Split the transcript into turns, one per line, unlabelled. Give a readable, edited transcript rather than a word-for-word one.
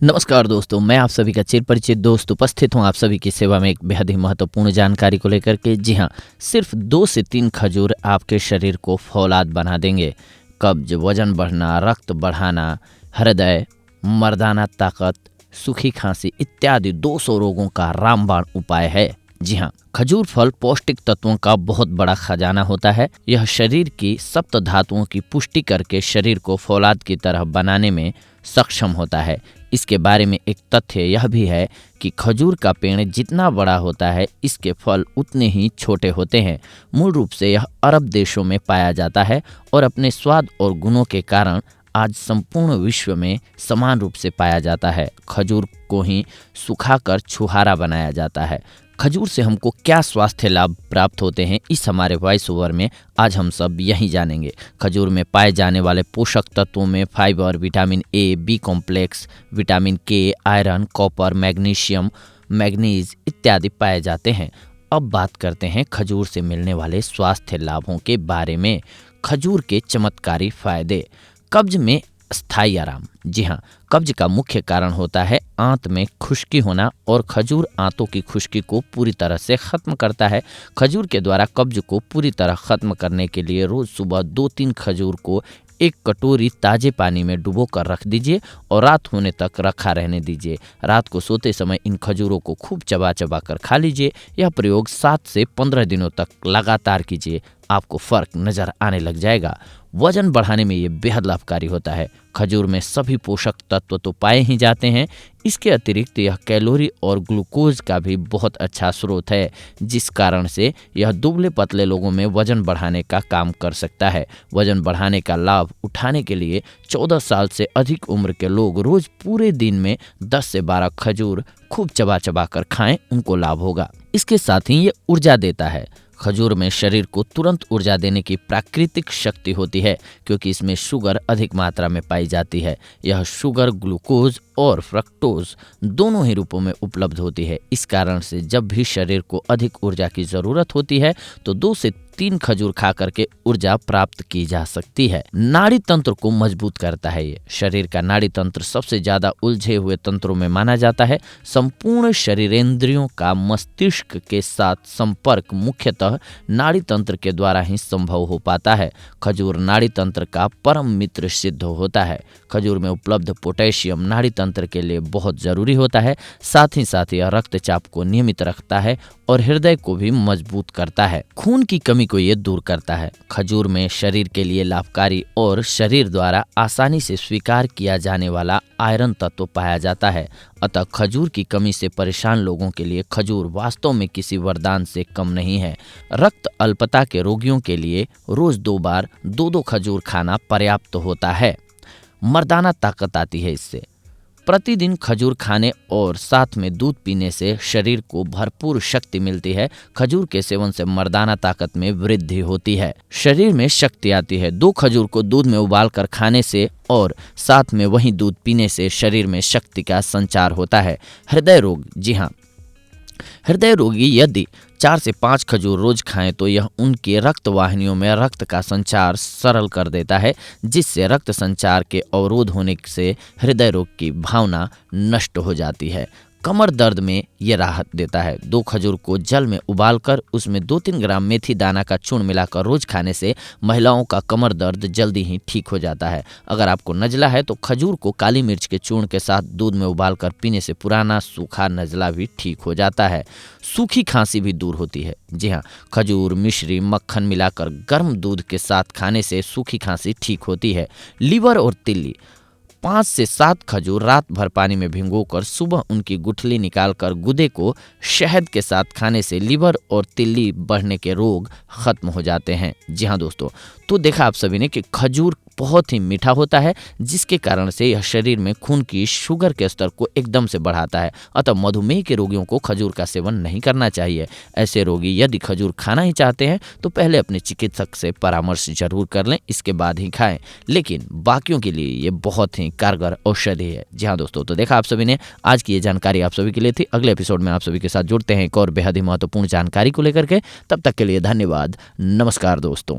नमस्कार दोस्तों, मैं आप सभी का चिर परिचित दोस्त उपस्थित हूँ आप सभी की सेवा में एक बेहद ही महत्वपूर्ण जानकारी को लेकर के। जी हाँ, सिर्फ 2 से 3 खजूर आपके शरीर को फौलाद बना देंगे। कब्ज, वजन बढ़ना, रक्त बढ़ाना, हृदय, मर्दाना ताकत, सूखी खांसी इत्यादि 200 रोगों का रामबाण उपाय है। जी हाँ, खजूर फल पौष्टिक तत्वों का बहुत बड़ा खजाना होता है। यह शरीर की सप्त धातुओं की पुष्टि करके शरीर को फौलाद की तरह बनाने में सक्षम होता है। इसके बारे में एक तथ्य यह भी है कि खजूर का पेड़ जितना बड़ा होता है, इसके फल उतने ही छोटे होते हैं। मूल रूप से यह अरब देशों में पाया जाता है और अपने स्वाद और गुणों के कारण आज संपूर्ण विश्व में समान रूप से पाया जाता है। खजूर को ही सुखाकर छुहारा बनाया जाता है। खजूर से हमको क्या स्वास्थ्य लाभ प्राप्त होते हैं, इस हमारे वॉइस ओवर में आज हम सब यही जानेंगे। खजूर में पाए जाने वाले पोषक तत्वों में fibre, vitamin A, B complex, vitamin K, iron, copper, magnesium, manganese इत्यादि पाए जाते हैं। अब बात करते हैं खजूर से मिलने वाले स्वास्थ्य लाभों के बारे में। खजूर के चमत्कारी फायदे। कब्ज में स्थायी आराम। जी हाँ, कब्ज का मुख्य कारण होता है आंत में खुश्की होना और खजूर आंतों की खुश्की को पूरी तरह से खत्म करता है। खजूर के द्वारा कब्ज को पूरी तरह खत्म करने के लिए रोज सुबह 2-3 खजूर को 1 कटोरी ताजे पानी में डुबो कर रख दीजिए और रात होने तक रखा रहने दीजिए। रात को सोते समय इन खजूरों को खूब चबा चबा कर खा लीजिए। यह प्रयोग 7 से 15 दिनों तक लगातार कीजिए, आपको फर्क नजर आने लग जाएगा। वजन बढ़ाने में ये बेहद लाभकारी होता है। खजूर में सभी पोषक तत्व तो पाए ही जाते हैं, इसके अतिरिक्त यह कैलोरी और ग्लूकोज का भी बहुत अच्छा स्रोत है, जिस कारण से यह दुबले पतले लोगों में वजन बढ़ाने का काम कर सकता है। वजन बढ़ाने का लाभ उठाने के लिए 14 साल से अधिक उम्र के लोग रोज पूरे दिन में 10 से 12 खजूर खूब चबा चबा कर खाएं, उनको लाभ होगा। इसके साथ ही ये ऊर्जा देता है। खजूर में शरीर को तुरंत ऊर्जा देने की प्राकृतिक शक्ति होती है, क्योंकि इसमें शुगर अधिक मात्रा में पाई जाती है। यह शुगर ग्लूकोज और फ्रक्टोज दोनों ही रूपों में उपलब्ध होती है। इस कारण से जब भी शरीर को अधिक ऊर्जा की जरूरत होती है तो 2 से 3 खजूर खा करके ऊर्जा प्राप्त की जा सकती है। नाड़ी तंत्र को मजबूत करता है। ये शरीर का नाड़ी तंत्र सबसे ज्यादा उलझे हुए तंत्रों में माना जाता है। संपूर्ण शरीरेंद्रियों का मस्तिष्क के साथ संपर्क मुख्यतः नाड़ी तंत्र के द्वारा ही संभव हो पाता है। खजूर नाड़ी तंत्र का परम मित्र सिद्ध होता है। खजूर में उपलब्ध पोटेशियम नाड़ी तंत्र के लिए बहुत जरूरी होता है। साथ ही यह रक्तचाप को नियमित रखता है और हृदय को भी मजबूत करता है। खून की कमी को ये दूर करता है। खजूर में शरीर के लिए लाभकारी और शरीर द्वारा आसानी से स्वीकार किया जाने वाला आयरन तत्व पाया जाता है। अतः खजूर की कमी से परेशान लोगों के लिए खजूर वास्तव में किसी वरदान से कम नहीं है। रक्त अल्पता के रोगियों के लिए रोज 2 बार 2-2 खजूर खाना पर्याप्त होता है। मर्दाना ताकत आती है इससे। प्रतिदिन खजूर खाने और साथ में दूध पीने से शरीर को भरपूर शक्ति मिलती है। खजूर के सेवन से मर्दाना ताकत में वृद्धि होती है, शरीर में शक्ति आती है। 2 खजूर को दूध में उबाल कर खाने से और साथ में वही दूध पीने से शरीर में शक्ति का संचार होता है। हृदय रोग। जी हाँ, हृदय रोगी यदि 4 से 5 खजूर रोज खाएं तो यह उनके रक्त वाहिनियों में रक्त का संचार सरल कर देता है, जिससे रक्त संचार के अवरोध होने से हृदय रोग की भावना नष्ट हो जाती है। कमर दर्द में यह राहत देता है। 2 खजूर को जल में उबालकर उसमें 2-3 ग्राम मेथी दाना का चूर्ण मिलाकर रोज खाने से महिलाओं का कमर दर्द जल्दी ही ठीक हो जाता है। अगर आपको नजला है तो खजूर को काली मिर्च के चूर्ण के साथ दूध में उबालकर पीने से पुराना सूखा नजला भी ठीक हो जाता है। सूखी खांसी भी दूर होती है। जी हाँ, खजूर, मिश्री, मक्खन मिलाकर गर्म दूध के साथ खाने से सूखी खांसी ठीक होती है। लीवर और तिल्ली। 5 से 7 खजूर रात भर पानी में भिगोकर सुबह उनकी गुठली निकालकर गुदे को शहद के साथ खाने से लीवर और तिल्ली बढ़ने के रोग खत्म हो जाते हैं। जी हाँ दोस्तों, तो देखा आप सभी ने कि खजूर बहुत ही मीठा होता है, जिसके कारण से यह शरीर में खून की शुगर के स्तर को एकदम से बढ़ाता है। अतः मधुमेह के रोगियों को खजूर का सेवन नहीं करना चाहिए। ऐसे रोगी यदि खजूर खाना ही चाहते हैं तो पहले अपने चिकित्सक से परामर्श जरूर कर लें, इसके बाद ही खाएं। लेकिन बाकियों के लिए ये बहुत ही कारगर औषधि है। जी हाँ दोस्तों, तो देखा आप सभी ने, आज की ये जानकारी आप सभी के लिए थी। अगले एपिसोड में आप सभी के साथ जुड़ते हैं एक और बेहद ही महत्वपूर्ण जानकारी को लेकर के। तब तक के लिए धन्यवाद। नमस्कार दोस्तों।